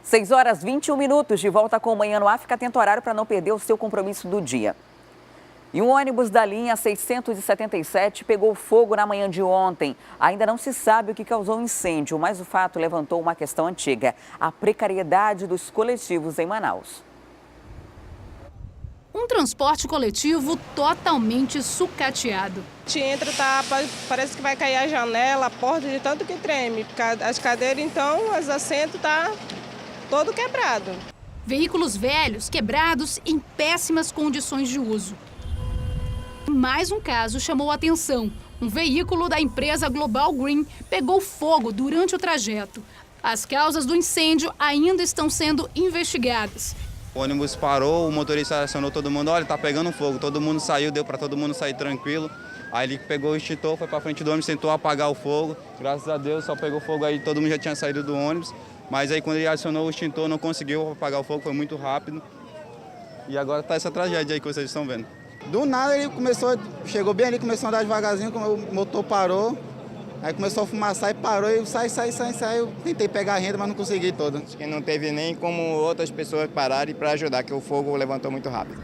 6h21, de volta com o Manhã no Ar. Fica atento ao horário para não perder o seu compromisso do dia. E um ônibus da linha 677 pegou fogo na manhã de ontem. Ainda não se sabe o que causou o incêndio, mas o fato levantou uma questão antiga: a precariedade dos coletivos em Manaus. Um transporte coletivo totalmente sucateado. A gente entra, parece que vai cair a janela, a porta, de tanto que treme. As cadeiras, então, os assentos tá todo quebrado. Veículos velhos, quebrados, em péssimas condições de uso. Mais um caso chamou a atenção. Um veículo da empresa Global Green pegou fogo durante o trajeto. As causas do incêndio ainda estão sendo investigadas. O ônibus parou, o motorista acionou todo mundo: olha, tá pegando fogo. Todo mundo saiu, deu para todo mundo sair tranquilo. Aí ele pegou o extintor, foi para frente do ônibus, tentou apagar o fogo. Graças a Deus só pegou fogo aí, todo mundo já tinha saído do ônibus. Mas aí quando ele acionou o extintor não conseguiu apagar o fogo, foi muito rápido. E agora tá essa tragédia aí que vocês estão vendo. Do nada ele chegou bem ali, começou a andar devagarzinho, o motor parou. Aí começou a fumaçar e parou, e sai. Eu tentei pegar a renda, mas não consegui toda. Acho que não teve nem como outras pessoas pararem para ajudar, que o fogo levantou muito rápido.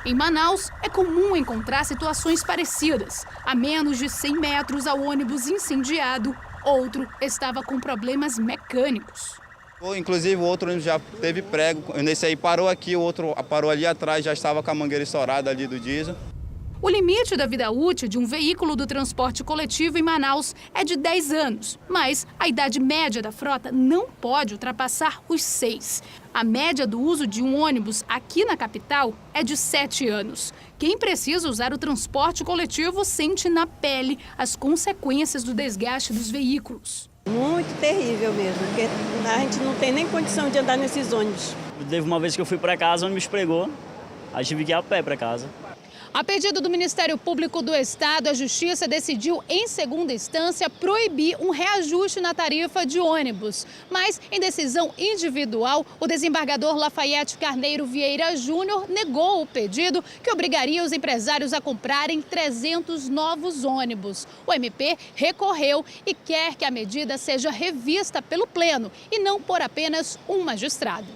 Em Manaus, é comum encontrar situações parecidas. A menos de 100 metros ao ônibus incendiado, outro estava com problemas mecânicos. Inclusive o outro ônibus já teve prego, nesse aí parou aqui, o outro parou ali atrás, já estava com a mangueira estourada ali do diesel. O limite da vida útil de um veículo do transporte coletivo em Manaus é de 10 anos, mas a idade média da frota não pode ultrapassar os 6. A média do uso de um ônibus aqui na capital é de 7 anos. Quem precisa usar o transporte coletivo sente na pele as consequências do desgaste dos veículos. Muito terrível mesmo, porque a gente não tem nem condição de andar nesses ônibus. Teve uma vez que eu fui para casa, o ônibus pregou, aí tive que ir a pé para casa. A pedido do Ministério Público do Estado, a Justiça decidiu, em segunda instância, proibir um reajuste na tarifa de ônibus. Mas, em decisão individual, o desembargador Lafayette Carneiro Vieira Júnior negou o pedido que obrigaria os empresários a comprarem 300 novos ônibus. O MP recorreu e quer que a medida seja revista pelo Pleno e não por apenas um magistrado.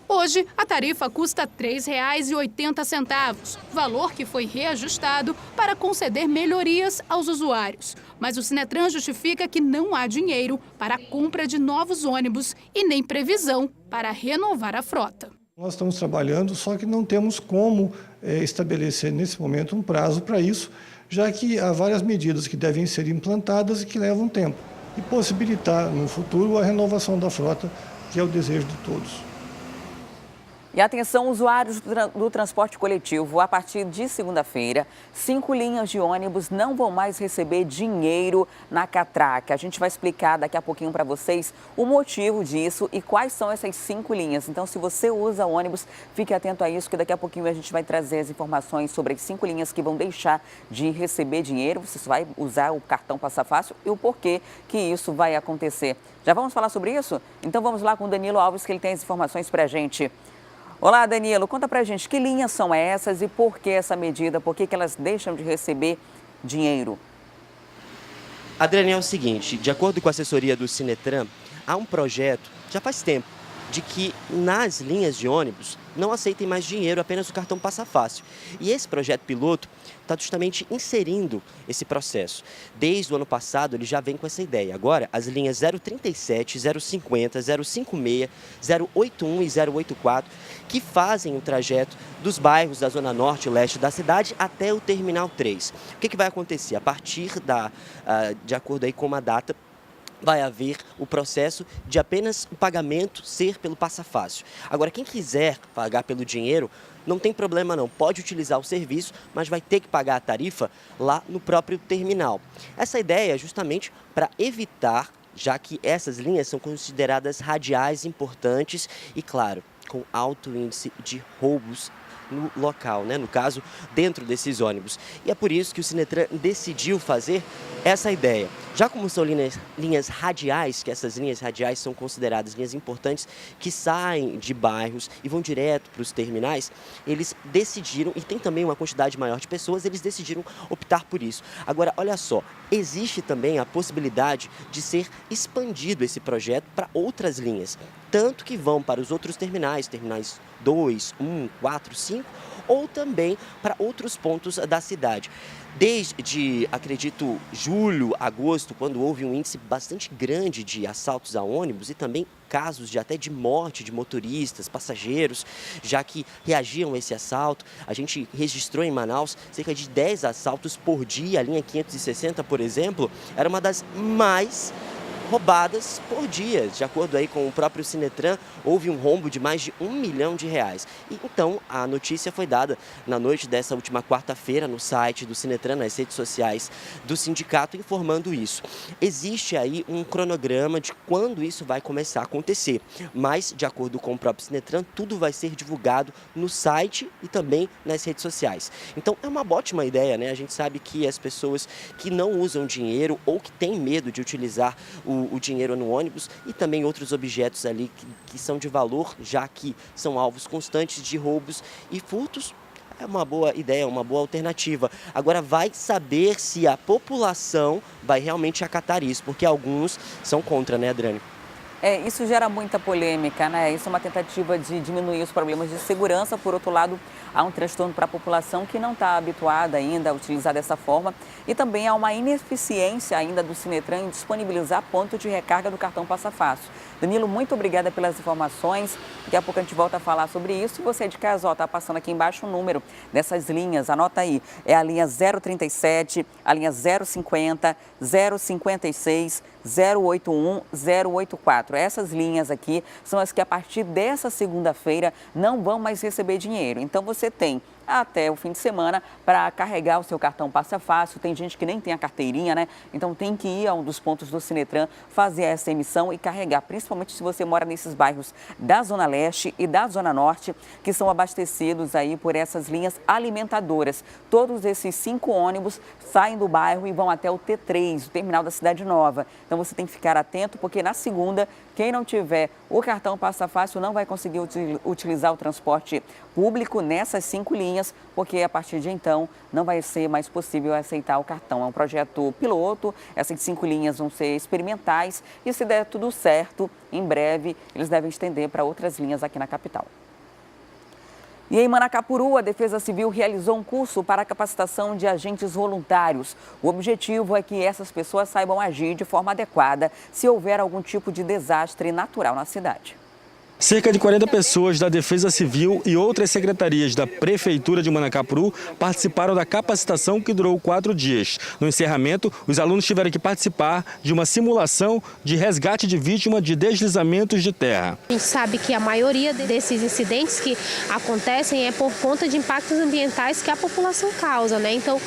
Hoje, a tarifa custa R$ 3,80, valor que foi reajustado para conceder melhorias aos usuários. Mas o Sinetran justifica que não há dinheiro para a compra de novos ônibus e nem previsão para renovar a frota. Nós estamos trabalhando, só que não temos como estabelecer nesse momento um prazo para isso, já que há várias medidas que devem ser implantadas e que levam tempo. E possibilitar no futuro a renovação da frota, que é o desejo de todos. E atenção, usuários do transporte coletivo, a partir de segunda-feira, 5 linhas de ônibus não vão mais receber dinheiro na catraca. A gente vai explicar daqui a pouquinho para vocês o motivo disso e quais são essas 5 linhas. Então, se você usa ônibus, fique atento a isso, que daqui a pouquinho a gente vai trazer as informações sobre as 5 linhas que vão deixar de receber dinheiro. Você vai usar o cartão Passa Fácil e o porquê que isso vai acontecer. Já vamos falar sobre isso? Então, vamos lá com o Danilo Alves, que ele tem as informações para a gente. Olá, Danilo, conta pra gente que linhas são essas e por que essa medida, por que elas deixam de receber dinheiro? Adriane, é o seguinte, de acordo com a assessoria do Sinetran, há um projeto, já faz tempo, de que nas linhas de ônibus não aceitem mais dinheiro, apenas o cartão Passa Fácil. E esse projeto piloto está justamente inserindo esse processo. Desde o ano passado ele já vem com essa ideia. Agora, as linhas 037, 050, 056, 081 e 084, que fazem o trajeto dos bairros da Zona Norte e Leste da cidade até o Terminal 3. O que vai acontecer? A partir de acordo aí com uma data, vai haver o processo de apenas o pagamento ser pelo Passa Fácil. Agora, quem quiser pagar pelo dinheiro, não tem problema não, pode utilizar o serviço, mas vai ter que pagar a tarifa lá no próprio terminal. Essa ideia é justamente para evitar, já que essas linhas são consideradas radiais importantes e, claro, com alto índice de roubos no local, né? No caso, dentro desses ônibus. E é por isso que o Sinetran decidiu fazer essa ideia. Já como são linhas radiais, que essas linhas radiais são consideradas linhas importantes que saem de bairros e vão direto para os terminais, eles decidiram, e tem também uma quantidade maior de pessoas, eles decidiram optar por isso. Agora, olha só, existe também a possibilidade de ser expandido esse projeto para outras linhas, tanto que vão para os outros terminais 2, 1, 4, 5, ou também para outros pontos da cidade. Desde, acredito, julho, agosto, quando houve um índice bastante grande de assaltos a ônibus e também casos até de morte de motoristas, passageiros, já que reagiam a esse assalto. A gente registrou em Manaus cerca de 10 assaltos por dia. A linha 560, por exemplo, era uma das mais roubadas por dia. De acordo aí com o próprio Sinetran, houve um rombo de mais de R$1 milhão. E então a notícia foi dada na noite dessa última quarta-feira no site do Sinetran, nas redes sociais do sindicato, informando isso. Existe aí um cronograma de quando isso vai começar a acontecer, mas de acordo com o próprio Sinetran, tudo vai ser divulgado no site e também nas redes sociais. Então é uma ótima ideia, né? A gente sabe que as pessoas que não usam dinheiro ou que têm medo de utilizar o dinheiro no ônibus e também outros objetos ali que são de valor, já que são alvos constantes de roubos e furtos, é uma boa ideia, uma boa alternativa. Agora vai saber se a população vai realmente acatar isso, porque alguns são contra, né, Adrani? Isso gera muita polêmica, né? Isso é uma tentativa de diminuir os problemas de segurança. Por outro lado, há um transtorno para a população que não está habituada ainda a utilizar dessa forma. E também há uma ineficiência ainda do Sinetran em disponibilizar ponto de recarga do cartão Passa Fácil. Danilo, muito obrigada pelas informações. Daqui a pouco a gente volta a falar sobre isso. E você de casa, está passando aqui embaixo o número dessas linhas. Anota aí. É a linha 037, a linha 050, 056, 081, 084. Essas linhas aqui são as que a partir dessa segunda-feira não vão mais receber dinheiro. Então você tem até o fim de semana para carregar o seu cartão Passa Fácil. Tem gente que nem tem a carteirinha, né? Então tem que ir a um dos pontos do Sinetran, fazer essa emissão e carregar, principalmente se você mora nesses bairros da Zona Leste e da Zona Norte, que são abastecidos aí por essas linhas alimentadoras. Todos esses 5 ônibus saem do bairro e vão até o T3, o terminal da Cidade Nova. Então você tem que ficar atento, porque na segunda, quem não tiver o cartão Passa Fácil não vai conseguir utilizar o transporte público nessas 5 linhas, porque a partir de então não vai ser mais possível aceitar o cartão. É um projeto piloto, essas 5 linhas vão ser experimentais e, se der tudo certo, em breve eles devem estender para outras linhas aqui na capital. E em Manacapuru, a Defesa Civil realizou um curso para a capacitação de agentes voluntários. O objetivo é que essas pessoas saibam agir de forma adequada se houver algum tipo de desastre natural na cidade. Cerca de 40 pessoas da Defesa Civil e outras secretarias da Prefeitura de Manacapuru participaram da capacitação que durou 4 dias. No encerramento, os alunos tiveram que participar de uma simulação de resgate de vítima de deslizamentos de terra. A gente sabe que a maioria desses incidentes que acontecem é por conta de impactos ambientais que a população causa, né? Então,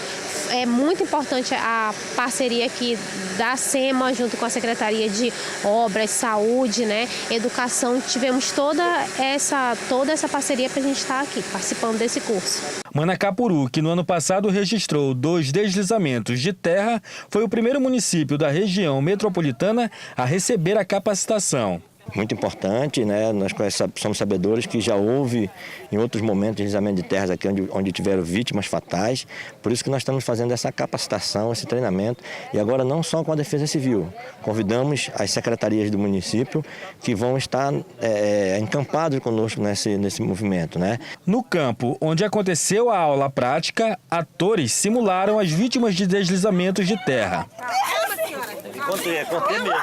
é muito importante a parceria aqui da SEMA junto com a Secretaria de Obras, Saúde, né, Educação. Tivemos toda essa parceria para a gente estar aqui participando desse curso. Manacapuru, que no ano passado registrou 2 deslizamentos de terra, foi o primeiro município da região metropolitana a receber a capacitação. Muito importante, né? Nós somos sabedores que já houve em outros momentos deslizamento de terras aqui onde tiveram vítimas fatais. Por isso que nós estamos fazendo essa capacitação, esse treinamento. E agora não só com a Defesa Civil. Convidamos as secretarias do município que vão estar encampados conosco nesse movimento, né? No campo onde aconteceu a aula prática, atores simularam as vítimas de deslizamentos de terra. Contei mesmo.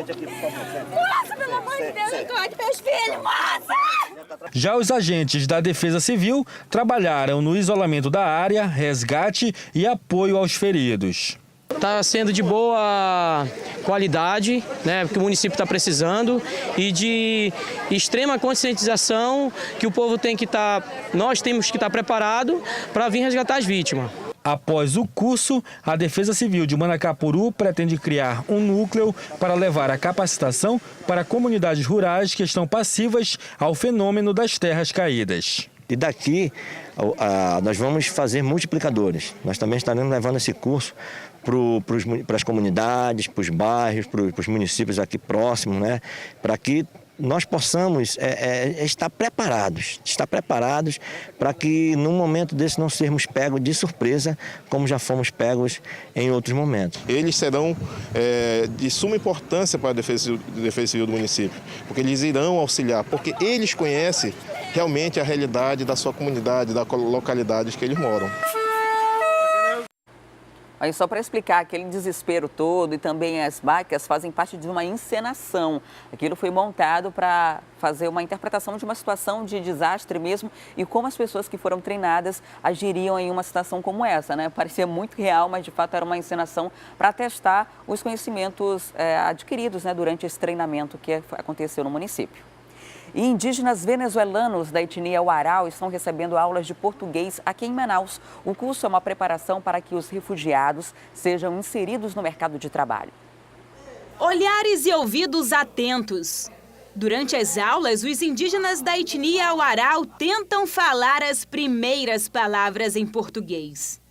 Moça, pelo amor de Deus, não corre meus filhos, moça! Já os agentes da Defesa Civil trabalharam no isolamento da área, resgate e apoio aos feridos. Está sendo de boa qualidade, né, que o município está precisando, e de extrema conscientização que o povo tem que estar, nós temos que estar preparado para vir resgatar as vítimas. Após o curso, a Defesa Civil de Manacapuru pretende criar um núcleo para levar a capacitação para comunidades rurais que estão passivas ao fenômeno das terras caídas. E daqui nós vamos fazer multiplicadores. Nós também estaremos levando esse curso para as comunidades, para os bairros, para os municípios aqui próximos, né? Para que nós possamos estar preparados para que num momento desse não sermos pegos de surpresa, como já fomos pegos em outros momentos. Eles serão de suma importância para a Defesa Civil do município, porque eles irão auxiliar, porque eles conhecem realmente a realidade da sua comunidade, da localidade que eles moram. Aí só para explicar, aquele desespero todo e também as barcas fazem parte de uma encenação. Aquilo foi montado para fazer uma interpretação de uma situação de desastre mesmo e como as pessoas que foram treinadas agiriam em uma situação como essa, né? Parecia muito real, mas de fato era uma encenação para testar os conhecimentos adquiridos, né, durante esse treinamento que aconteceu no município. E indígenas venezuelanos da etnia Uarau estão recebendo aulas de português aqui em Manaus. O curso é uma preparação para que os refugiados sejam inseridos no mercado de trabalho. Olhares e ouvidos atentos. Durante as aulas, os indígenas da etnia Uarau tentam falar as primeiras palavras em português.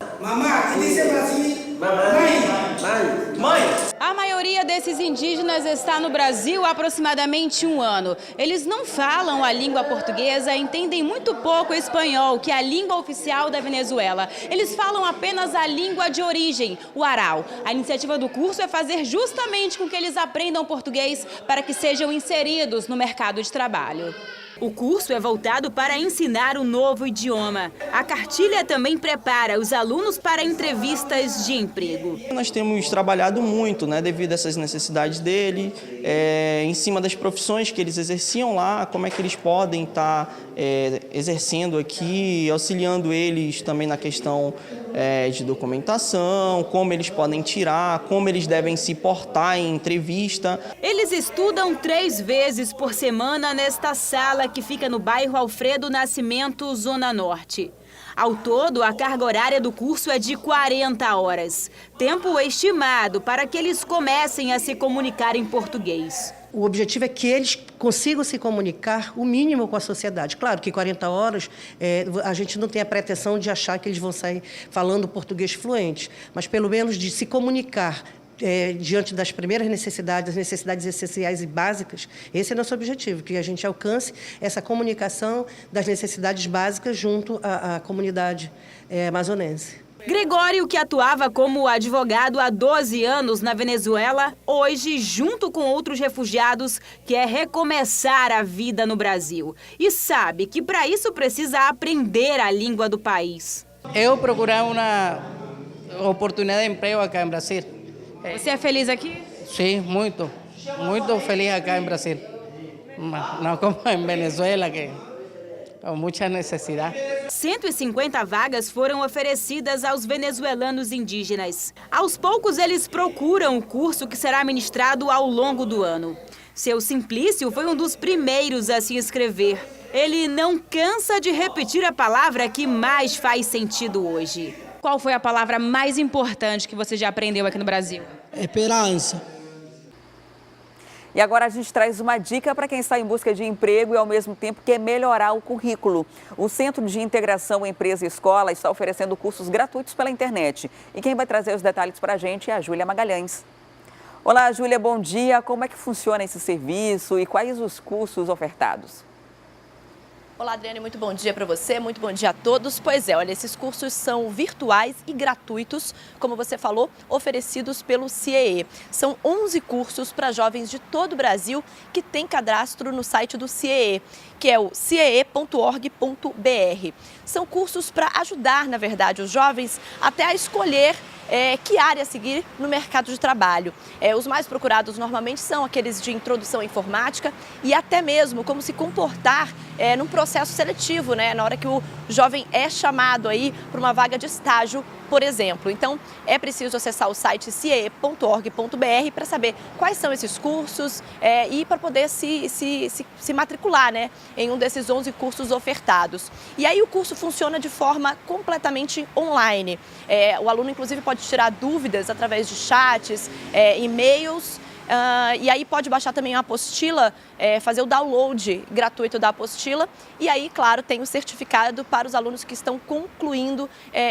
A maioria desses indígenas está no Brasil há aproximadamente 1 ano. Eles não falam a língua portuguesa, entendem muito pouco espanhol, que é a língua oficial da Venezuela. Eles falam apenas a língua de origem, o Uarau. A iniciativa do curso é fazer justamente com que eles aprendam português para que sejam inseridos no mercado de trabalho. O curso é voltado para ensinar um novo idioma. A cartilha também prepara os alunos para entrevistas de emprego. Nós temos trabalhado muito, né, devido a essas necessidades dele, em cima das profissões que eles exerciam lá, como é que eles podem estar exercendo aqui, auxiliando eles também na questão de documentação, como eles podem tirar, como eles devem se portar em entrevista. Eles estudam 3 vezes por semana nesta sala que fica no bairro Alfredo Nascimento, Zona Norte. Ao todo, a carga horária do curso é de 40 horas. Tempo estimado para que eles comecem a se comunicar em português. O objetivo é que eles consigam se comunicar o mínimo com a sociedade. Claro que 40 horas, a gente não tem a pretensão de achar que eles vão sair falando português fluente, mas pelo menos de se comunicar diante das primeiras necessidades, as necessidades essenciais e básicas. Esse é nosso objetivo, que a gente alcance essa comunicação das necessidades básicas junto à comunidade amazonense. Gregório, que atuava como advogado há 12 anos na Venezuela, hoje, junto com outros refugiados, quer recomeçar a vida no Brasil. E sabe que para isso precisa aprender a língua do país. Eu procurar uma oportunidade de emprego aqui no Brasil. Você é feliz aqui? Sim, muito. Muito feliz aqui no Brasil. Não como em Venezuela, que com muita necessidade. 150 vagas foram oferecidas aos venezuelanos indígenas. Aos poucos, eles procuram o curso que será ministrado ao longo do ano. Seu Simplício foi um dos primeiros a se inscrever. Ele não cansa de repetir a palavra que mais faz sentido hoje. Qual foi a palavra mais importante que você já aprendeu aqui no Brasil? Esperança. E agora a gente traz uma dica para quem está em busca de emprego e ao mesmo tempo quer melhorar o currículo. O Centro de Integração Empresa e Escola está oferecendo cursos gratuitos pela internet. E quem vai trazer os detalhes para a gente é a Júlia Magalhães. Olá, Júlia, bom dia. Como é que funciona esse serviço e quais os cursos ofertados? Olá, Adriane, muito bom dia para você, muito bom dia a todos. Pois é, olha, esses cursos são virtuais e gratuitos, como você falou, oferecidos pelo CIEE. São 11 cursos para jovens de todo o Brasil que têm cadastro no site do CIEE, que é o ciee.org.br. São cursos para ajudar, na verdade, os jovens até a escolher que área seguir no mercado de trabalho. Os mais procurados normalmente são aqueles de introdução à informática e até mesmo como se comportar num processo processo seletivo, né? Na hora que o jovem é chamado aí para uma vaga de estágio, por exemplo. Então, é preciso acessar o site ciee.org.br para saber quais são esses cursos e para poder se matricular, né, em um desses 11 cursos ofertados. E aí o curso funciona de forma completamente online. O aluno, inclusive, pode tirar dúvidas através de chats, e-mails, e aí pode baixar também a apostila, fazer o download gratuito da apostila e aí, claro, tem o certificado para os alunos que estão concluindo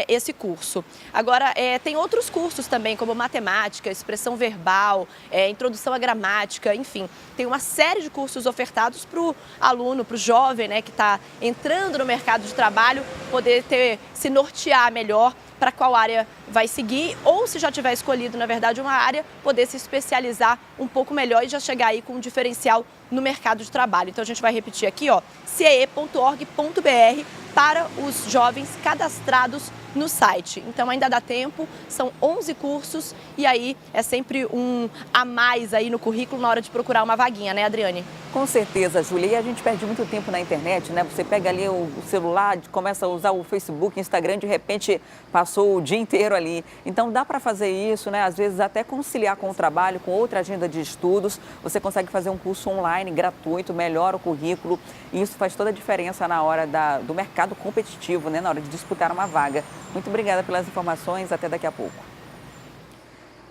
esse curso. Agora, tem outros cursos também, como matemática, expressão verbal, introdução à gramática, enfim. Tem uma série de cursos ofertados para o aluno, para o jovem, né, que está entrando no mercado de trabalho, poder se nortear melhor para qual área vai seguir, ou se já tiver escolhido, na verdade, uma área, poder se especializar um pouco melhor e já chegar aí com um diferencial no mercado de trabalho. Então a gente vai repetir aqui, ó, ciee.org.br para os jovens cadastrados no site. Então ainda dá tempo, são 11 cursos e aí é sempre um a mais aí no currículo na hora de procurar uma vaguinha, né, Adriane? Com certeza, Júlia. E a gente perde muito tempo na internet, né? Você pega ali o celular, começa a usar o Facebook, Instagram, de repente passou o dia inteiro ali. Então dá para fazer isso, né? Às vezes até conciliar com o trabalho, com outra agenda de estudos. Você consegue fazer um curso online gratuito, melhora o currículo. E isso faz toda a diferença na hora do mercado competitivo, né? Na hora de disputar uma vaga. Muito obrigada pelas informações. Até daqui a pouco.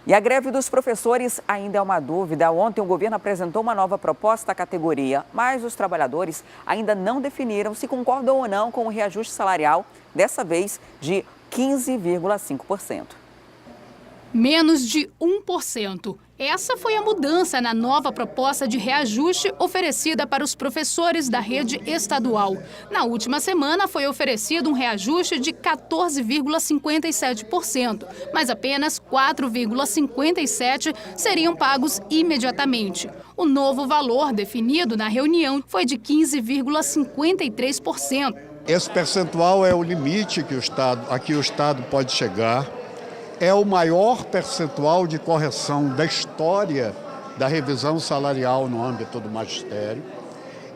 E a greve dos professores ainda é uma dúvida. Ontem o governo apresentou uma nova proposta à categoria, mas os trabalhadores ainda não definiram se concordam ou não com o reajuste salarial, dessa vez de 15,5%. Menos de 1%. Essa foi a mudança na nova proposta de reajuste oferecida para os professores da rede estadual. Na última semana foi oferecido um reajuste de 14,57%, mas apenas 4,57% seriam pagos imediatamente. O novo valor definido na reunião foi de 15,53%. Esse percentual é o limite que o Estado pode chegar. É o maior percentual de correção da história da revisão salarial no âmbito do magistério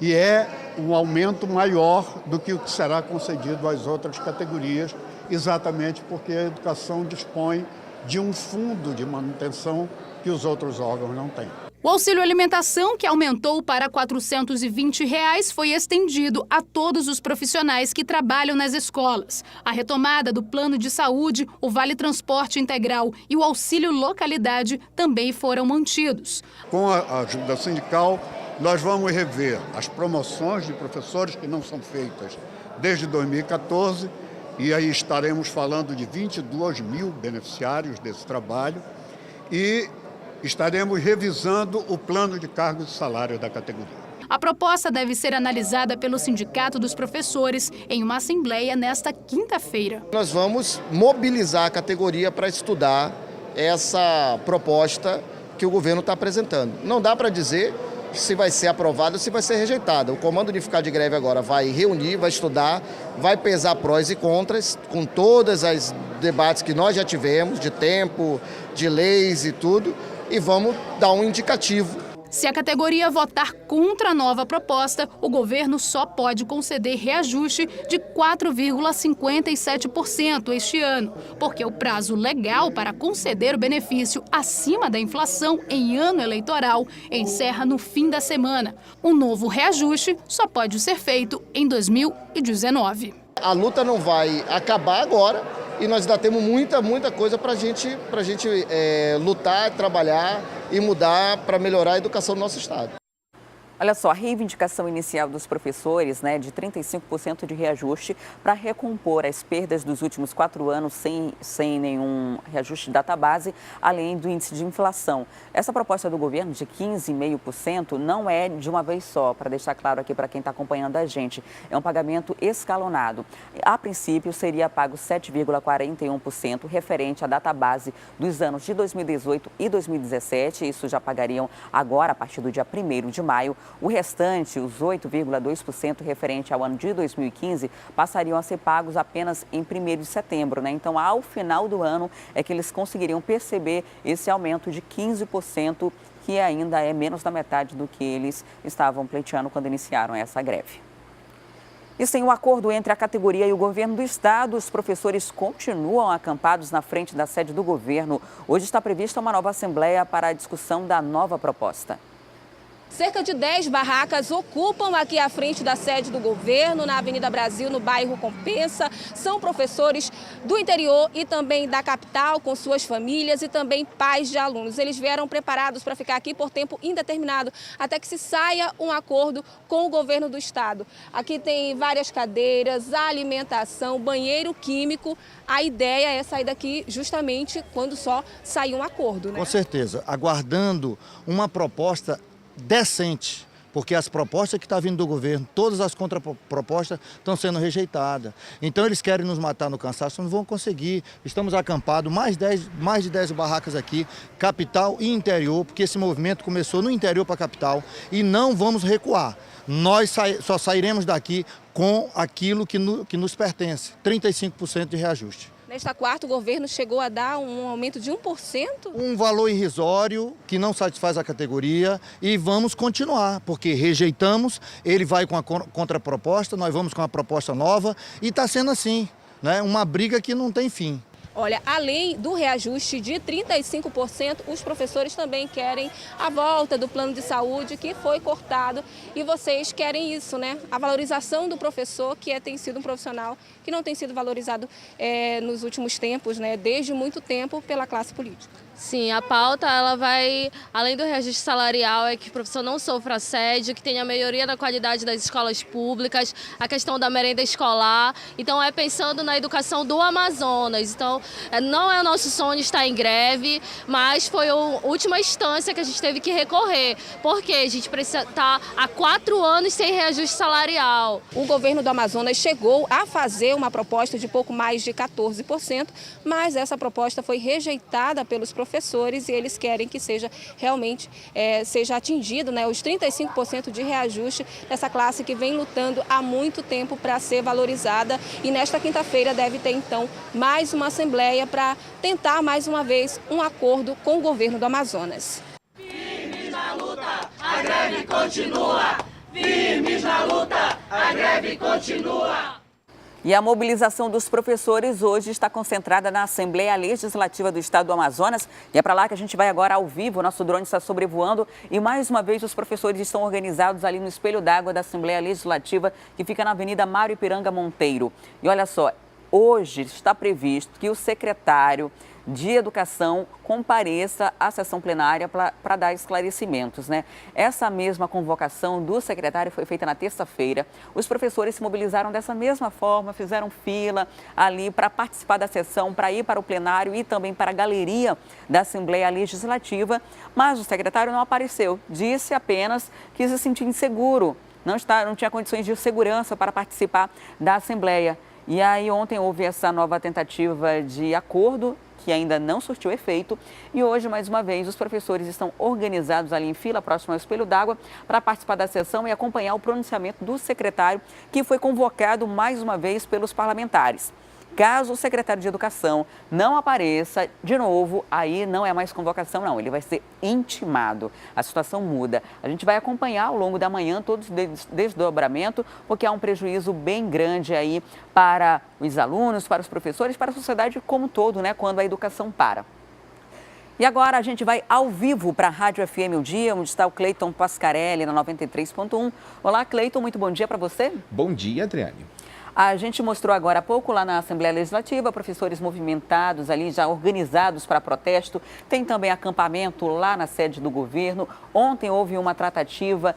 e é um aumento maior do que o que será concedido às outras categorias, exatamente porque a educação dispõe de um fundo de manutenção que os outros órgãos não têm. O auxílio alimentação, que aumentou para R$ 420, foi estendido a todos os profissionais que trabalham nas escolas. A retomada do plano de saúde, o Vale Transporte Integral e o auxílio localidade também foram mantidos. Com a ajuda sindical, nós vamos rever as promoções de professores que não são feitas desde 2014 e aí estaremos falando de 22 mil beneficiários desse trabalho e estaremos revisando o plano de cargos e salário da categoria. A proposta deve ser analisada pelo Sindicato dos Professores em uma assembleia nesta quinta-feira. Nós vamos mobilizar a categoria para estudar essa proposta que o governo está apresentando. Não dá para dizer se vai ser aprovada ou se vai ser rejeitada. O Comando Unificado de Greve agora vai reunir, vai estudar, vai pesar prós e contras com todas as debates que nós já tivemos, de tempo, de leis e tudo, e vamos dar um indicativo. Se a categoria votar contra a nova proposta, o governo só pode conceder reajuste de 4,57% este ano, porque o prazo legal para conceder o benefício acima da inflação em ano eleitoral encerra no fim da semana. Um novo reajuste só pode ser feito em 2019. A luta não vai acabar agora e nós ainda temos muita coisa para a gente lutar, trabalhar e mudar para melhorar a educação do nosso estado. Olha só, a reivindicação inicial dos professores, né, de 35% de reajuste para recompor as perdas dos últimos 4 anos sem nenhum reajuste de database, além do índice de inflação. Essa proposta do governo de 15,5% não é de uma vez só, para deixar claro aqui para quem está acompanhando a gente. É um pagamento escalonado. A princípio, seria pago 7,41% referente à database dos anos de 2018 e 2017. Isso já pagariam agora, a partir do dia 1º de maio. O restante, os 8,2% referente ao ano de 2015, passariam a ser pagos apenas em 1º de setembro, né? Então, ao final do ano, é que eles conseguiriam perceber esse aumento de 15%, que ainda é menos da metade do que eles estavam pleiteando quando iniciaram essa greve. E sem o acordo entre a categoria e o governo do estado, os professores continuam acampados na frente da sede do governo. Hoje está prevista uma nova assembleia para a discussão da nova proposta. Cerca de 10 barracas ocupam aqui a frente da sede do governo, na Avenida Brasil, no bairro Compensa. São professores do interior e também da capital, com suas famílias e também pais de alunos. Eles vieram preparados para ficar aqui por tempo indeterminado, até que se saia um acordo com o governo do estado. Aqui tem várias cadeiras, alimentação, banheiro químico. A ideia é sair daqui justamente quando só sair um acordo, né? Com certeza, aguardando uma proposta decente, porque as propostas que estão vindo do governo, todas as contrapropostas estão sendo rejeitadas. Então eles querem nos matar no cansaço, não vão conseguir. Estamos acampados, mais de 10 barracas aqui, capital e interior, porque esse movimento começou no interior para a capital e não vamos recuar. Nós só sairemos daqui com aquilo que nos pertence, 35% de reajuste. Nesta quarta, o governo chegou a dar um aumento de 1%? Um valor irrisório que não satisfaz a categoria e vamos continuar, porque rejeitamos, ele vai com a contraproposta, nós vamos com a proposta nova e está sendo assim, né? Uma briga que não tem fim. Olha, além do reajuste de 35%, os professores também querem a volta do plano de saúde que foi cortado e vocês querem isso, né? A valorização do professor, que tem sido um profissional que não tem sido valorizado nos últimos tempos, né? Desde muito tempo pela classe política. Sim, a pauta ela vai, além do reajuste salarial, é que o professor não sofra assédio, que tenha melhoria na qualidade das escolas públicas, a questão da merenda escolar. Então é pensando na educação do Amazonas. Então não é o nosso sonho estar em greve, mas foi a última instância que a gente teve que recorrer, porque a gente precisa estar há 4 anos sem reajuste salarial. O governo do Amazonas chegou a fazer uma proposta de pouco mais de 14%, mas essa proposta foi rejeitada pelos professores e eles querem que seja realmente seja atingido, né, os 35% de reajuste dessa classe que vem lutando há muito tempo para ser valorizada. E nesta quinta-feira deve ter então mais uma assembleia para tentar mais uma vez um acordo com o governo do Amazonas. Firmes na luta, a greve continua! Firmes na luta, a greve continua! E a mobilização dos professores hoje está concentrada na Assembleia Legislativa do Estado do Amazonas. E é para lá que a gente vai agora ao vivo. O nosso drone está sobrevoando e mais uma vez os professores estão organizados ali no espelho d'água da Assembleia Legislativa, que fica na Avenida Mário Ipiranga Monteiro. E olha só, hoje está previsto que o secretário de Educação compareça à sessão plenária para dar esclarecimentos, né? Essa mesma convocação do secretário foi feita na terça-feira. Os professores se mobilizaram dessa mesma forma, fizeram fila ali para participar da sessão, para ir para o plenário e também para a galeria da Assembleia Legislativa, mas o secretário não apareceu. Disse apenas que se sentia inseguro, não tinha condições de segurança para participar da Assembleia. E aí ontem houve essa nova tentativa de acordo, que ainda não surtiu efeito, e hoje, mais uma vez, os professores estão organizados ali em fila, próximo ao espelho d'água, para participar da sessão e acompanhar o pronunciamento do secretário, que foi convocado mais uma vez pelos parlamentares. Caso o secretário de Educação não apareça, de novo, aí não é mais convocação, não. Ele vai ser intimado. A situação muda. A gente vai acompanhar ao longo da manhã todo esse desdobramento, porque há um prejuízo bem grande aí para os alunos, para os professores, para a sociedade como um todo, né, quando a educação para. E agora a gente vai ao vivo para a Rádio FM O Dia, onde está o Cleiton Pascarelli, na 93.1. Olá, Cleiton, muito bom dia para você. Bom dia, Adriane. A gente mostrou agora há pouco lá na Assembleia Legislativa, professores movimentados ali, já organizados para protesto. Tem também acampamento lá na sede do governo. Ontem houve uma tratativa,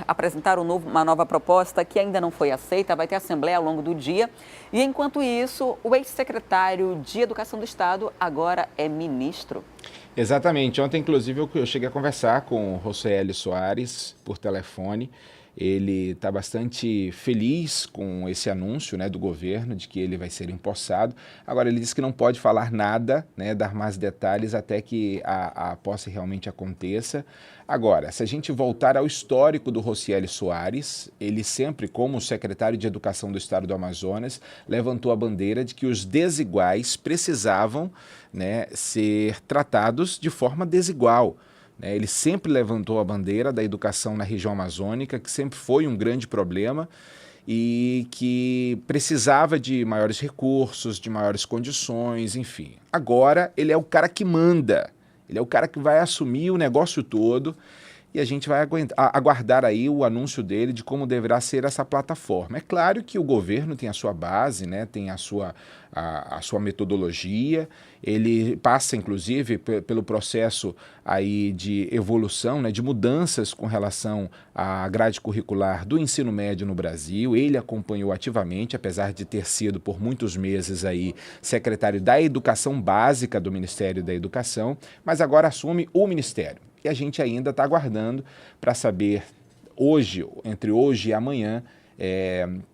apresentaram uma nova proposta que ainda não foi aceita, vai ter assembleia ao longo do dia. E enquanto isso, o ex-secretário de Educação do Estado agora é ministro. Exatamente. Ontem, inclusive, eu cheguei a conversar com o Rocieli Soares por telefone. Ele está bastante feliz com esse anúncio, né, do governo de que ele vai ser empossado. Agora, ele disse que não pode falar nada, né, dar mais detalhes até que a posse realmente aconteça. Agora, se a gente voltar ao histórico do Rocieli Soares, ele sempre, como secretário de Educação do Estado do Amazonas, levantou a bandeira de que os desiguais precisavam, né, ser tratados de forma desigual. Ele sempre levantou a bandeira da educação na região amazônica, que sempre foi um grande problema, e que precisava de maiores recursos, de maiores condições, enfim. Agora ele é o cara que manda, ele é o cara que vai assumir o negócio todo e a gente vai aguardar aí o anúncio dele de como deverá ser essa plataforma. É claro que o governo tem a sua base, né, tem a sua metodologia, ele passa inclusive pelo processo aí de evolução, né, de mudanças com relação à grade curricular do ensino médio no Brasil. Ele acompanhou ativamente, apesar de ter sido por muitos meses aí secretário da Educação Básica do Ministério da Educação, mas agora assume o Ministério. E a gente ainda está aguardando para saber hoje, entre hoje e amanhã,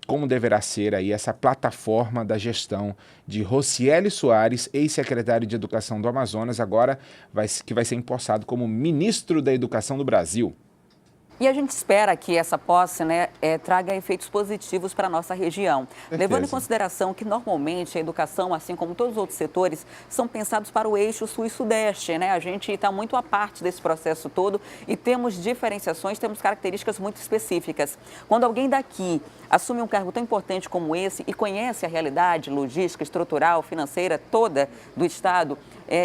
como deverá ser aí essa plataforma da gestão de Rocieli Soares, ex-secretário de Educação do Amazonas, agora que vai ser empossado como ministro da Educação do Brasil. E a gente espera que essa posse, né, traga efeitos positivos para a nossa região. Certeza. Levando em consideração que, normalmente, a educação, assim como todos os outros setores, são pensados para o eixo sul e sudeste, né? A gente está muito à parte desse processo todo e temos diferenciações, temos características muito específicas. Quando alguém daqui assume um cargo tão importante como esse e conhece a realidade logística, estrutural, financeira toda do Estado,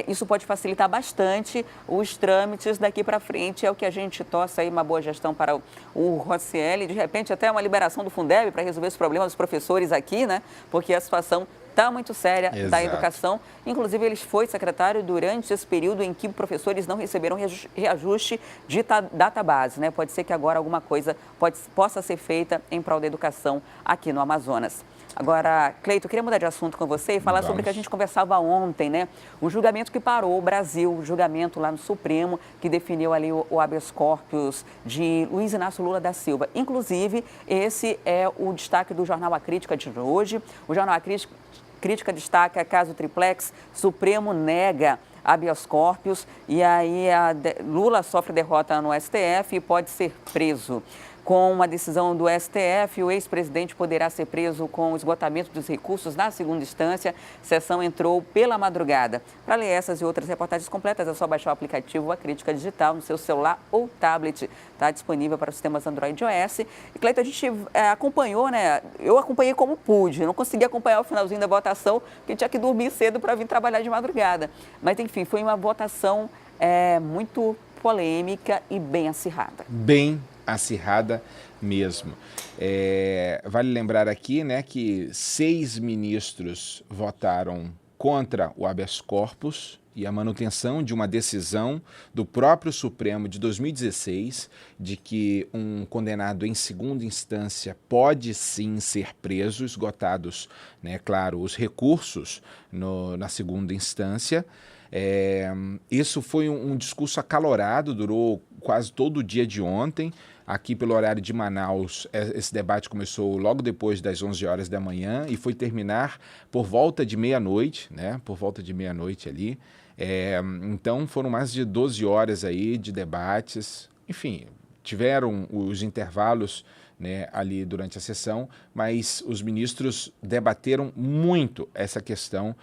isso pode facilitar bastante os trâmites daqui para frente. É o que a gente torce aí, uma boa gestão para o Rocieli, de repente até uma liberação do Fundeb para resolver os problemas dos professores aqui, né? Porque a situação está muito séria da educação. Inclusive, ele foi secretário durante esse período em que professores não receberam reajuste de database, né? Pode ser que agora alguma coisa possa ser feita em prol da educação aqui no Amazonas. Agora, Cleito, eu queria mudar de assunto com você e falar sobre o que a gente conversava ontem, né? O julgamento que parou o Brasil, o julgamento lá no Supremo, que definiu ali o habeas corpus de Luiz Inácio Lula da Silva. Inclusive, esse é o destaque do Jornal A Crítica de hoje. O Jornal A Crítica destaca caso Triplex, Supremo nega habeas corpus e aí Lula sofre derrota no STF e pode ser preso. Com uma decisão do STF, o ex-presidente poderá ser preso com o esgotamento dos recursos na segunda instância. A sessão entrou pela madrugada. Para ler essas e outras reportagens completas, é só baixar o aplicativo A Crítica Digital no seu celular ou tablet. Está disponível para os sistemas Android e iOS. E, Cleito, a gente acompanhou, né? Eu acompanhei como pude. Não consegui acompanhar o finalzinho da votação, porque tinha que dormir cedo para vir trabalhar de madrugada. Mas, enfim, foi uma votação muito polêmica e bem acirrada. Bem acirrada mesmo. Vale lembrar aqui, né, que 6 ministros votaram contra o habeas corpus e a manutenção de uma decisão do próprio Supremo de 2016 de que um condenado em segunda instância pode sim ser preso, esgotados, né, claro, os recursos na segunda instância. Isso foi um discurso acalorado, durou quase todo o dia de ontem. Aqui pelo horário de Manaus, esse debate começou logo depois das 11 horas da manhã e foi terminar por volta de meia-noite, né? Por volta de meia-noite ali. Então foram mais de 12 horas aí de debates. Enfim, tiveram os intervalos, né, ali durante a sessão, mas os ministros debateram muito essa questão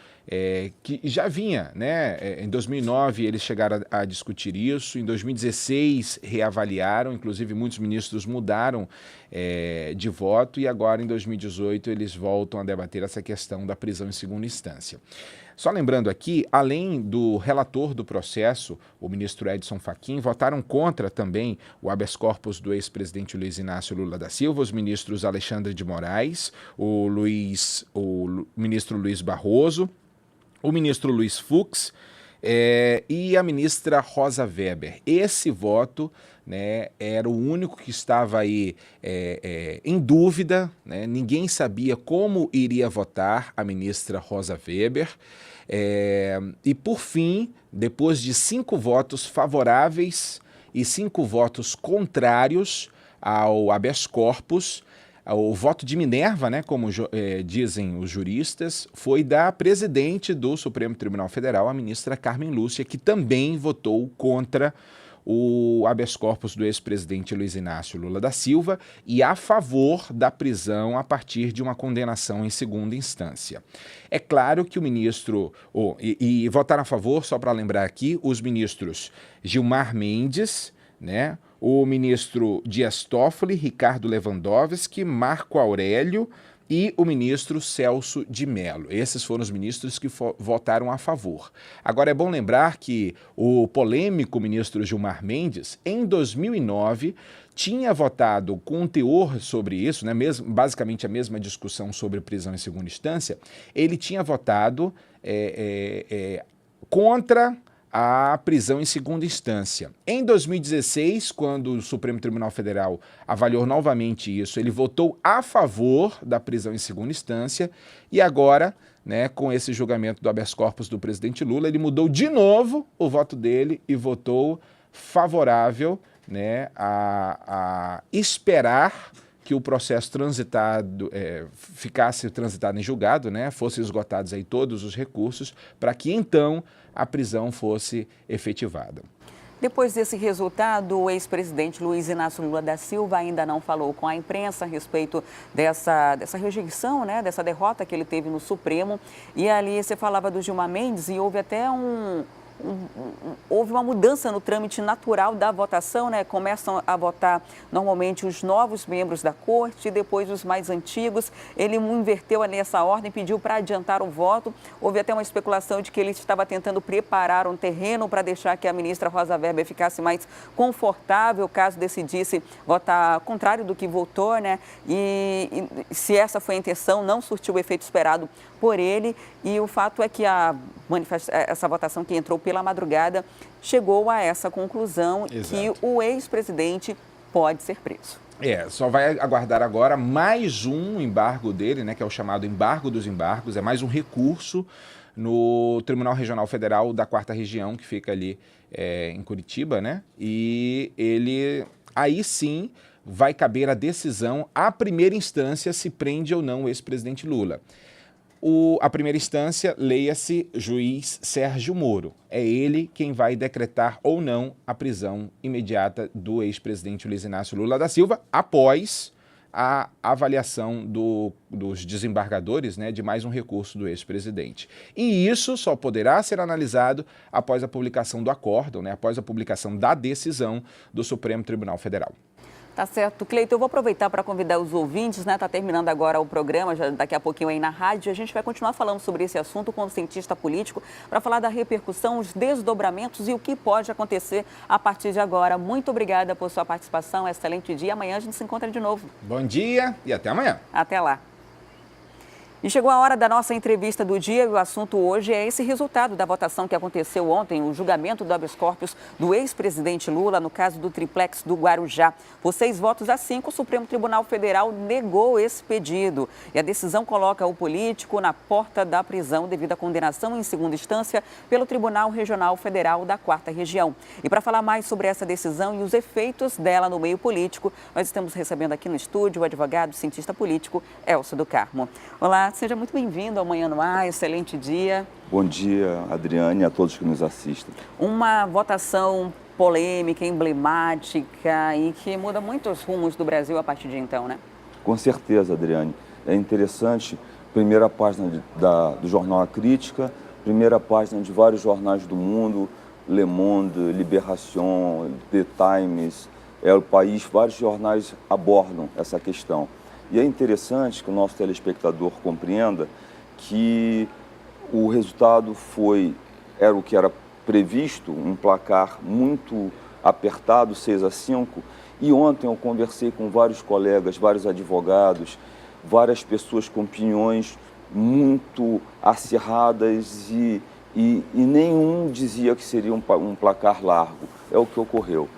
que já vinha, né? Em 2009 eles chegaram a discutir isso, em 2016 reavaliaram, inclusive muitos ministros mudaram de voto e agora em 2018 eles voltam a debater essa questão da prisão em segunda instância. Só lembrando aqui, além do relator do processo, o ministro Edson Fachin, votaram contra também o habeas corpus do ex-presidente Luiz Inácio Lula da Silva, os ministros Alexandre de Moraes, o ministro Luiz Barroso, o ministro Luiz Fux e a ministra Rosa Weber. Esse voto, né, era o único que estava aí em dúvida, né? Ninguém sabia como iria votar a ministra Rosa Weber. E por fim, depois de 5 votos favoráveis e 5 votos contrários ao habeas corpus, o voto de Minerva, né, como dizem os juristas, foi da presidente do Supremo Tribunal Federal, a ministra Carmen Lúcia, que também votou contra o habeas corpus do ex-presidente Luiz Inácio Lula da Silva e a favor da prisão a partir de uma condenação em segunda instância. É claro que o ministro, e votaram a favor, só para lembrar aqui, os ministros Gilmar Mendes, né, o ministro Dias Toffoli, Ricardo Lewandowski, Marco Aurélio e o ministro Celso de Mello. Esses foram os ministros que votaram a favor. Agora, é bom lembrar que o polêmico ministro Gilmar Mendes, em 2009, tinha votado com um teor sobre isso, né, basicamente a mesma discussão sobre prisão em segunda instância. Ele tinha votado contra a prisão em segunda instância. Em 2016, quando o Supremo Tribunal Federal avaliou novamente isso, ele votou a favor da prisão em segunda instância e agora, né, com esse julgamento do habeas corpus do presidente Lula, ele mudou de novo o voto dele e votou favorável, né, a esperar que o processo ficasse transitado em julgado, né, fossem esgotados aí todos os recursos, para que então a prisão fosse efetivada. Depois desse resultado, o ex-presidente Luiz Inácio Lula da Silva ainda não falou com a imprensa a respeito dessa rejeição, né, dessa derrota que ele teve no Supremo. E ali você falava do Gilmar Mendes e houve até houve uma mudança no trâmite natural da votação, né? Começam a votar normalmente os novos membros da corte e depois os mais antigos. Ele inverteu ali essa ordem, pediu para adiantar o voto. Houve até uma especulação de que ele estava tentando preparar um terreno para deixar que a ministra Rosa Weber ficasse mais confortável caso decidisse votar contrário do que votou, né? E se essa foi a intenção, não surtiu o efeito esperado por ele. E o fato é que essa votação que entrou pela madrugada chegou a essa conclusão. Exato. Que o ex-presidente pode ser preso. Só vai aguardar agora mais um embargo dele, né, que é o chamado embargo dos embargos, é mais um recurso no Tribunal Regional Federal da 4ª Região, que fica ali em Curitiba, né, e ele, aí sim, vai caber a decisão, à primeira instância, se prende ou não o ex-presidente Lula. A primeira instância, leia-se juiz Sérgio Moro. É ele quem vai decretar ou não a prisão imediata do ex-presidente Luiz Inácio Lula da Silva, após a avaliação dos desembargadores, né, de mais um recurso do ex-presidente. E isso só poderá ser analisado após a publicação do acórdão, né, após a publicação da decisão do Supremo Tribunal Federal. Tá certo. Cleiton, eu vou aproveitar para convidar os ouvintes, né? Tá terminando agora o programa, já daqui a pouquinho aí na rádio. A gente vai continuar falando sobre esse assunto com o cientista político para falar da repercussão, os desdobramentos e o que pode acontecer a partir de agora. Muito obrigada por sua participação, excelente dia. Amanhã a gente se encontra de novo. Bom dia e até amanhã. Até lá. E chegou a hora da nossa entrevista do dia e o assunto hoje é esse resultado da votação que aconteceu ontem, o julgamento do habeas corpus do ex-presidente Lula no caso do triplex do Guarujá. Por 6 votos a 5, o Supremo Tribunal Federal negou esse pedido. E a decisão coloca o político na porta da prisão devido à condenação em segunda instância pelo Tribunal Regional Federal da 4ª Região. E para falar mais sobre essa decisão e os efeitos dela no meio político, nós estamos recebendo aqui no estúdio o advogado, cientista político, Elcio do Carmo. Olá, seja muito bem-vindo ao Manhã no Ar, excelente dia. Bom dia, Adriane, e a todos que nos assistem. Uma votação polêmica, emblemática e que muda muitos rumos do Brasil a partir de então, né? Com certeza, Adriane. É interessante, primeira página do jornal A Crítica, primeira página de vários jornais do mundo, Le Monde, Libération, The Times, O País, vários jornais abordam essa questão. E é interessante que o nosso telespectador compreenda que o resultado era o que era previsto, um placar muito apertado, 6-5. E ontem eu conversei com vários colegas, vários advogados, várias pessoas com opiniões muito acirradas e nenhum dizia que seria um placar largo. É o que ocorreu.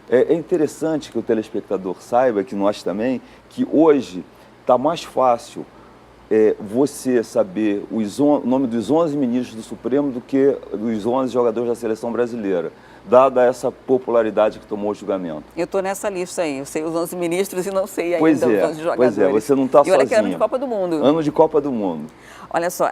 É interessante que o telespectador saiba, que nós também, que hoje está mais fácil você saber o nome dos 11 ministros do Supremo do que dos 11 jogadores da seleção brasileira, dada essa popularidade que tomou o julgamento. Eu estou nessa lista aí, eu sei os 11 ministros e não sei ainda os 11 jogadores. Pois é, você não está sozinho. E olha que é ano de Copa do Mundo. Ano de Copa do Mundo. Olha só,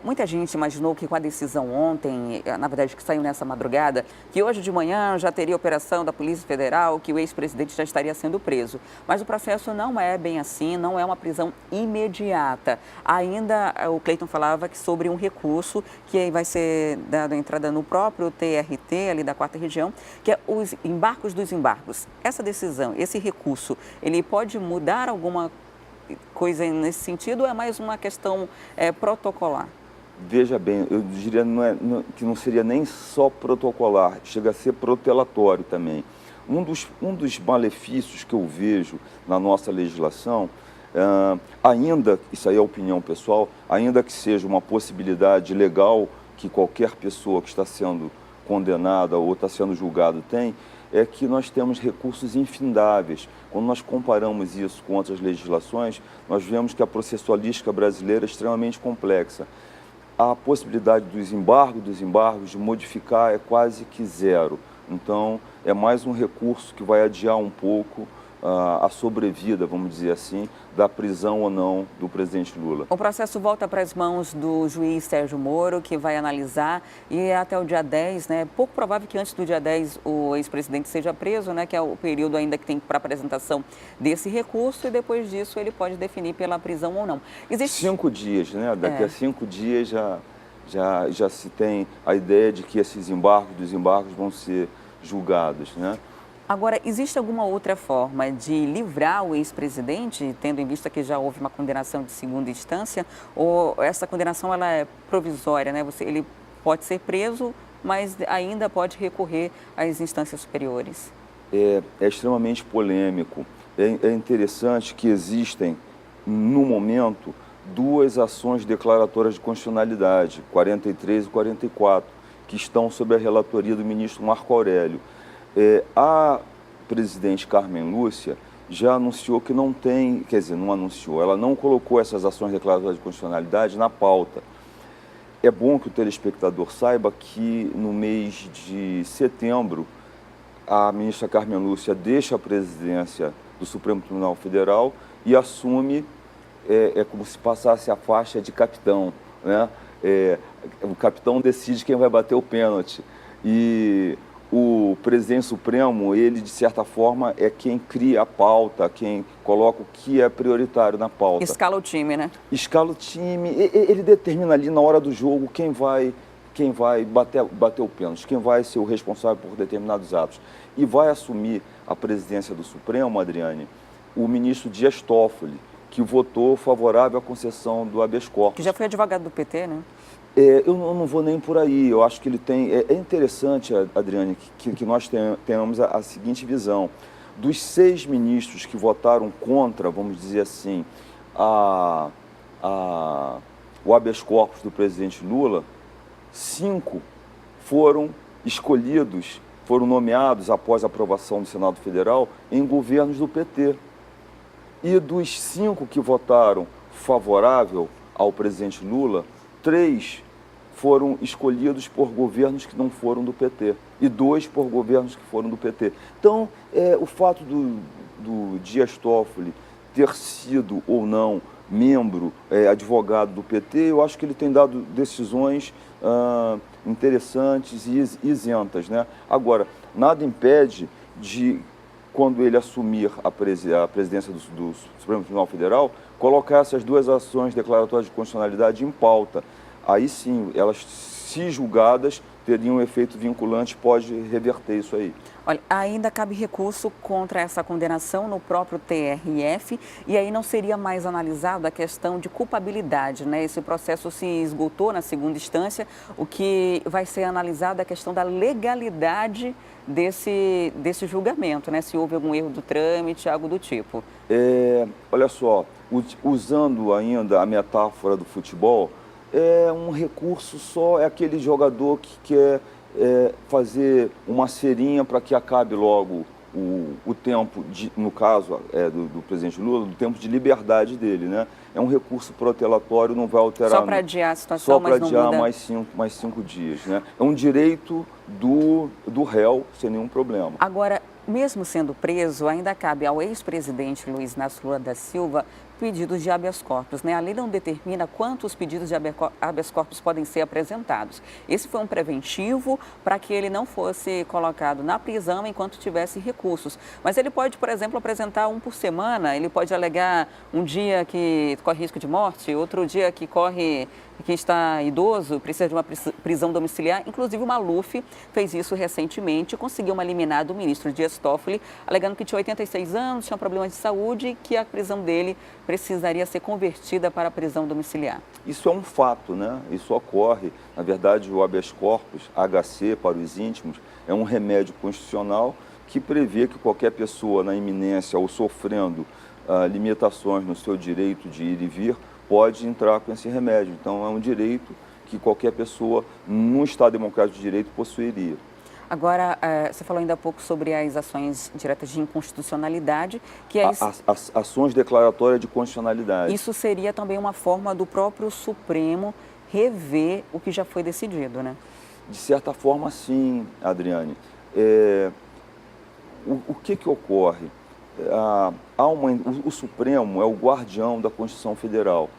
muita gente imaginou que com a decisão ontem, na verdade que saiu nessa madrugada, que hoje de manhã já teria operação da Polícia Federal, que o ex-presidente já estaria sendo preso. Mas o processo não é bem assim, não é uma prisão imediata. Ainda o Cleiton falava que sobre um recurso que vai ser dado a entrada no próprio TRT, ali da 4ª quarta região, que é os embargos dos embargos. Essa decisão, esse recurso, ele pode mudar alguma coisa nesse sentido ou é mais uma questão protocolar? Veja bem, eu diria que não seria nem só protocolar, chega a ser protelatório também. Um dos malefícios que eu vejo na nossa legislação, ainda, isso aí é opinião pessoal, ainda que seja uma possibilidade legal que qualquer pessoa que está sendo condenada ou está sendo julgada tem, é que nós temos recursos infindáveis. Quando nós comparamos isso com outras legislações, nós vemos que a processualística brasileira é extremamente complexa. A possibilidade dos embargos, de modificar é quase que zero. Então, é mais um recurso que vai adiar um pouco a sobrevida, vamos dizer assim, da prisão ou não do presidente Lula. O processo volta para as mãos do juiz Sérgio Moro, que vai analisar, e até o dia 10, né? Pouco provável que antes do dia 10 o ex-presidente seja preso, né? Que é o período ainda que tem para apresentação desse recurso, e depois disso ele pode definir pela prisão ou não. Existe 5 dias, né? Daqui a 5 dias já se tem a ideia de que esses embargos vão ser julgados, né? Agora, existe alguma outra forma de livrar o ex-presidente, tendo em vista que já houve uma condenação de segunda instância, ou essa condenação ela é provisória, né? Ele pode ser preso, mas ainda pode recorrer às instâncias superiores? É extremamente polêmico. É interessante que existem, no momento, 2 ações declaratórias de constitucionalidade, 43 e 44, que estão sob a relatoria do ministro Marco Aurélio. A presidente Carmen Lúcia já anunciou que não tem, quer dizer, não anunciou, ela não colocou essas ações declaratórias de constitucionalidade na pauta. É bom que o telespectador saiba que no mês de setembro, a ministra Carmen Lúcia deixa a presidência do Supremo Tribunal Federal e assume, como se passasse a faixa de capitão, né? O capitão decide quem vai bater o pênalti. E o presidente Supremo, ele, de certa forma, é quem cria a pauta, quem coloca o que é prioritário na pauta. Escala o time, né? Escala o time, ele determina ali na hora do jogo quem vai bater o pênalti, quem vai ser o responsável por determinados atos. E vai assumir a presidência do Supremo, Adriane, o ministro Dias Toffoli, que votou favorável à concessão do habeas corpus. Que já foi advogado do PT, né? Eu não vou nem por aí, eu acho que ele tem... É interessante, Adriane, que nós tenhamos a seguinte visão. Dos 6 ministros que votaram contra, vamos dizer assim, o habeas corpus do presidente Lula, 5 foram escolhidos, foram nomeados após a aprovação do Senado Federal em governos do PT. E dos 5 que votaram favorável ao presidente Lula, 3 foram escolhidos por governos que não foram do PT e 2 por governos que foram do PT. Então, o fato do Dias Toffoli ter sido ou não membro, advogado do PT, eu acho que ele tem dado decisões interessantes e isentas, né? Agora, nada impede de, quando ele assumir a presidência do Supremo Tribunal Federal, colocar essas 2 ações declaratórias de constitucionalidade em pauta. Aí sim, elas, se julgadas, teriam um efeito vinculante, pode reverter isso aí. Olha, ainda cabe recurso contra essa condenação no próprio TRF e aí não seria mais analisada a questão de culpabilidade, né? Esse processo se esgotou na segunda instância, o que vai ser analisado é a questão da legalidade desse julgamento, né? Se houve algum erro do trâmite, algo do tipo. Olha só, usando ainda a metáfora do futebol, é um recurso só, é aquele jogador que quer fazer uma cerinha para que acabe logo o tempo, no caso do presidente Lula, do tempo de liberdade dele, né? É um recurso protelatório, não vai alterar... Só para adiar a situação, mas não muda... Só para adiar mais 5 dias, né? É um direito do réu, sem nenhum problema. Agora, mesmo sendo preso, ainda cabe ao ex-presidente Luiz Inácio Lula da Silva pedidos de habeas corpus, né? A lei não determina quantos pedidos de habeas corpus podem ser apresentados. Esse foi um preventivo para que ele não fosse colocado na prisão enquanto tivesse recursos. Mas ele pode, por exemplo, apresentar um por semana, ele pode alegar um dia que corre risco de morte, outro dia que corre quem está idoso precisa de uma prisão domiciliar. Inclusive, o Maluf fez isso recentemente e conseguiu uma liminar do ministro Dias Toffoli, alegando que tinha 86 anos, tinha problemas de saúde e que a prisão dele precisaria ser convertida para a prisão domiciliar. Isso é um fato, né? Isso ocorre. Na verdade, o habeas corpus, HC, para os íntimos, é um remédio constitucional que prevê que qualquer pessoa na iminência ou sofrendo limitações no seu direito de ir e vir pode entrar com esse remédio. Então, é um direito que qualquer pessoa, num Estado democrático de direito, possuiria. Agora, você falou ainda há pouco sobre as ações diretas de inconstitucionalidade, que As ações declaratórias de constitucionalidade. Isso seria também uma forma do próprio Supremo rever o que já foi decidido, né? De certa forma, sim, Adriane. O que ocorre? O Supremo é o guardião da Constituição Federal.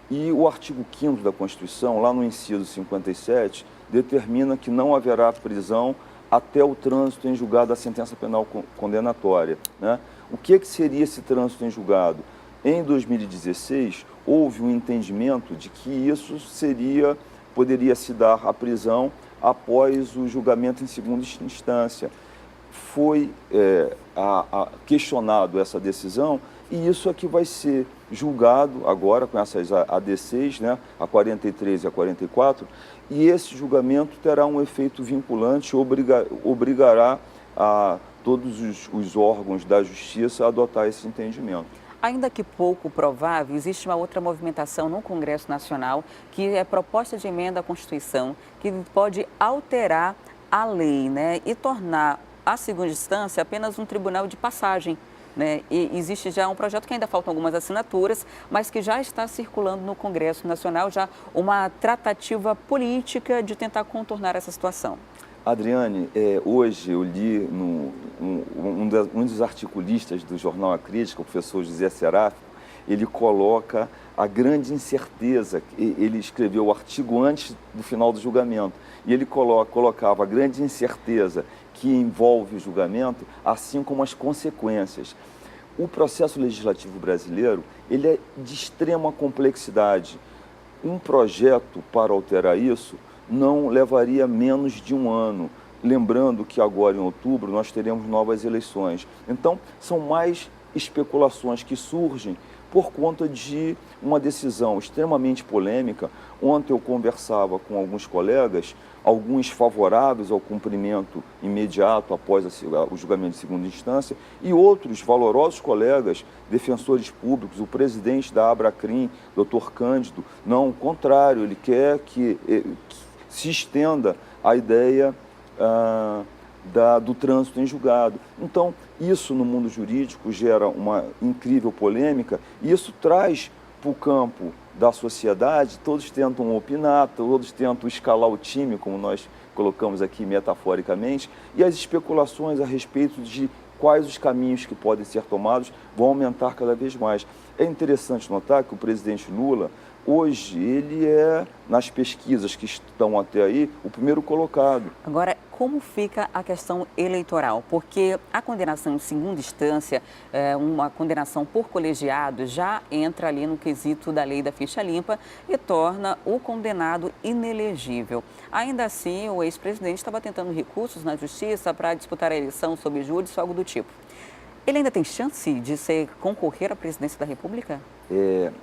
E o artigo 5º da Constituição, lá no inciso 57, determina que não haverá prisão até o trânsito em julgado da sentença penal condenatória, né? O que seria esse trânsito em julgado? Em 2016, houve um entendimento de que isso poderia se dar a prisão após o julgamento em segunda instância. Foi questionado essa decisão e isso aqui vai ser julgado agora com essas ADCs, né, a 43 e a 44, e esse julgamento terá um efeito vinculante, obrigará a todos os órgãos da Justiça a adotar esse entendimento. Ainda que pouco provável, existe uma outra movimentação no Congresso Nacional, que é proposta de emenda à Constituição, que pode alterar a lei, né, e tornar a segunda instância apenas um tribunal de passagem, né? E existe já um projeto que ainda faltam algumas assinaturas, mas que já está circulando no Congresso Nacional, já uma tratativa política de tentar contornar essa situação. Adriane, hoje eu li um dos articulistas do jornal A Crítica, o professor José Seráfico, ele coloca a grande incerteza, ele escreveu o artigo antes do final do julgamento, e ele colocava a grande incerteza que envolve o julgamento, assim como as consequências. O processo legislativo brasileiro, ele é de extrema complexidade. Um projeto para alterar isso não levaria menos de um ano. Lembrando que agora, em outubro, nós teremos novas eleições. Então, são mais especulações que surgem por conta de uma decisão extremamente polêmica. Ontem eu conversava com alguns colegas, alguns favoráveis ao cumprimento imediato após o julgamento de segunda instância, e outros valorosos colegas, defensores públicos, o presidente da Abracrim, Dr. Cândido, não, o contrário, ele quer que se estenda a ideia do trânsito em julgado. Então, isso no mundo jurídico gera uma incrível polêmica e isso traz para o campo da sociedade, todos tentam opinar, todos tentam escalar o time, como nós colocamos aqui metaforicamente, e as especulações a respeito de quais os caminhos que podem ser tomados vão aumentar cada vez mais. É interessante notar que o presidente Lula, hoje, ele é, nas pesquisas que estão até aí, o primeiro colocado. Agora, como fica a questão eleitoral? Porque a condenação em segunda instância, uma condenação por colegiado, já entra ali no quesito da lei da ficha limpa e torna o condenado inelegível. Ainda assim, o ex-presidente estava tentando recursos na justiça para disputar a eleição sob júdice ou algo do tipo. Ele ainda tem chance de concorrer à presidência da República?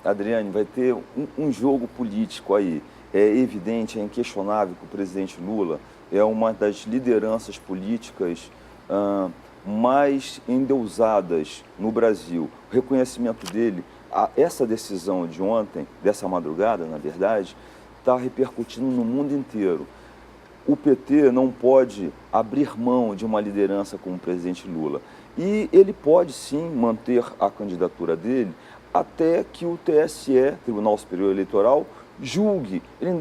Adriane, vai ter um jogo político aí. É evidente, é inquestionável que o presidente Lula é uma das lideranças políticas mais endeusadas no Brasil. O reconhecimento dele, essa decisão de ontem, dessa madrugada, na verdade, está repercutindo no mundo inteiro. O PT não pode abrir mão de uma liderança como o presidente Lula. E ele pode, sim, manter a candidatura dele até que o TSE, Tribunal Superior Eleitoral, julgue. Ele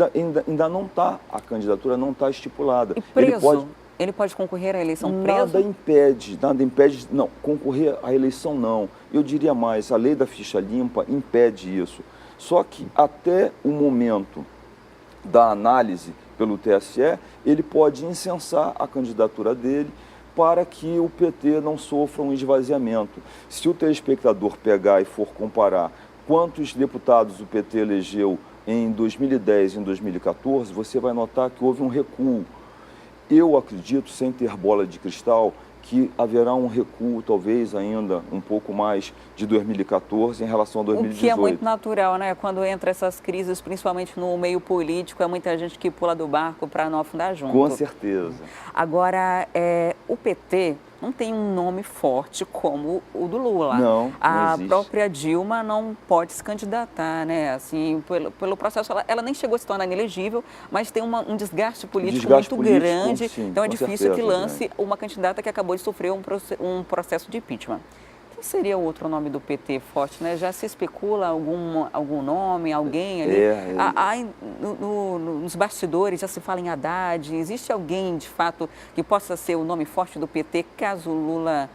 ainda não está, a candidatura não está estipulada. E preso? Ele pode concorrer à eleição preso? Nada impede, não, concorrer à eleição não. Eu diria mais, a lei da ficha limpa impede isso. Só que até o momento da análise pelo TSE, ele pode incensar a candidatura dele para que o PT não sofra um esvaziamento. Se o telespectador pegar e for comparar quantos deputados o PT elegeu em 2010 e em 2014, você vai notar que houve um recuo. Eu acredito, sem ter bola de cristal, que haverá um recuo, talvez ainda um pouco mais de 2014 em relação a 2018. O que é muito natural, né? Quando entra essas crises, principalmente no meio político, é muita gente que pula do barco para não afundar junto. Com certeza. Agora, o PT não tem um nome forte como o do Lula. Não A existe. própria Dilma não pode se candidatar, né? Assim, pelo processo, ela nem chegou a se tornar inelegível, mas tem um desgaste político muito grande. Sim, então é difícil que lance né? uma candidata que acabou de sofrer um processo de impeachment. Quem seria o outro nome do PT forte, né? Já se especula algum nome, alguém ali? Nos bastidores já se fala em Haddad. Existe alguém, de fato, que possa ser o nome forte do PT caso o Lula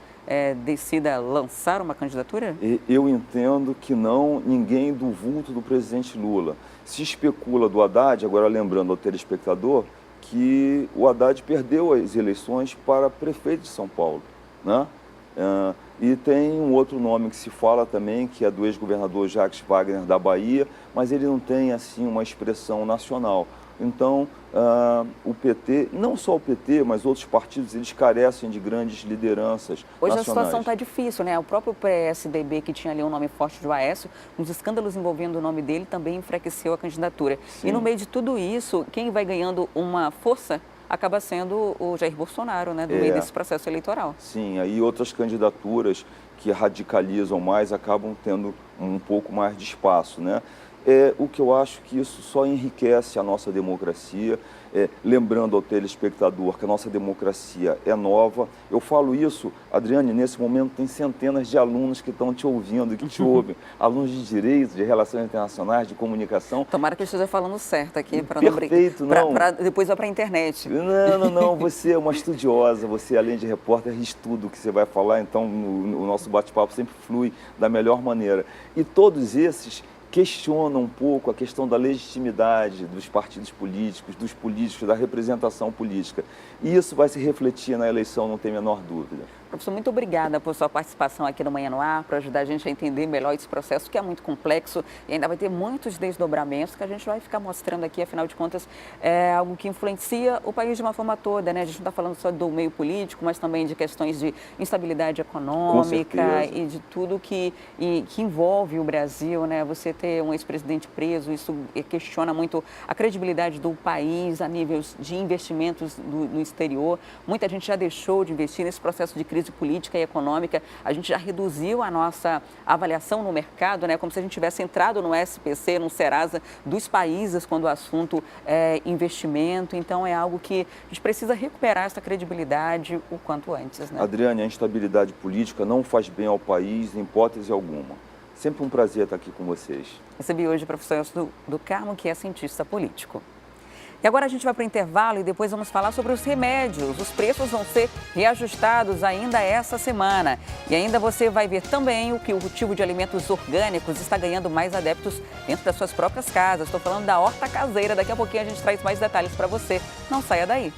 decida lançar uma candidatura? Eu entendo que não, ninguém do vulto do presidente Lula. Se especula do Haddad, agora lembrando ao telespectador, que o Haddad perdeu as eleições para prefeito de São Paulo, né? E tem um outro nome que se fala também, que é do ex-governador Jacques Wagner da Bahia, mas ele não tem assim uma expressão nacional. Então, o PT, não só o PT, mas outros partidos, eles carecem de grandes lideranças Hoje nacionais. A situação está difícil, né? O próprio PSDB, que tinha ali um nome forte de Aécio, os escândalos envolvendo o nome dele também enfraqueceu a candidatura. Sim. E no meio de tudo isso, quem vai ganhando uma força acaba sendo o Jair Bolsonaro, né? No meio desse processo eleitoral. Sim, aí outras candidaturas que radicalizam mais acabam tendo um pouco mais de espaço, né? O que eu acho que isso só enriquece a nossa democracia, lembrando ao telespectador que a nossa democracia é nova. Eu falo isso, Adriane, nesse momento tem centenas de alunos que estão te ouvindo, que te ouvem, alunos de Direito, de Relações Internacionais, de Comunicação. Tomara que eu esteja falando certo aqui, para depois vai para a internet. Não, você é uma estudiosa, você além de repórter, estuda o que você vai falar, então o nosso bate-papo sempre flui da melhor maneira. E todos esses questiona um pouco a questão da legitimidade dos partidos políticos, dos políticos, da representação política. E isso vai se refletir na eleição, não tem a menor dúvida. Professor, muito obrigada por sua participação aqui no Manhã no Ar, para ajudar a gente a entender melhor esse processo, que é muito complexo e ainda vai ter muitos desdobramentos que a gente vai ficar mostrando aqui, afinal de contas, é algo que influencia o país de uma forma toda, né? A gente não está falando só do meio político, mas também de questões de instabilidade econômica e de tudo que envolve o Brasil, né? Você ter um ex-presidente preso, isso questiona muito a credibilidade do país a níveis de investimentos no exterior. Muita gente já deixou de investir nesse processo de crise política e econômica. A gente já reduziu a nossa avaliação no mercado, né? Como se a gente tivesse entrado no SPC, no Serasa dos países quando o assunto é investimento. Então é algo que a gente precisa recuperar essa credibilidade o quanto antes, né? Adriane, a instabilidade política não faz bem ao país em hipótese alguma. Sempre um prazer estar aqui com vocês. Recebi hoje o professor Elcio do Carmo, que é cientista político. E agora a gente vai para o intervalo e depois vamos falar sobre os remédios. Os preços vão ser reajustados ainda essa semana. E ainda você vai ver também o que o cultivo de alimentos orgânicos está ganhando mais adeptos dentro das suas próprias casas. Estou falando da horta caseira. Daqui a pouquinho a gente traz mais detalhes para você. Não saia daí.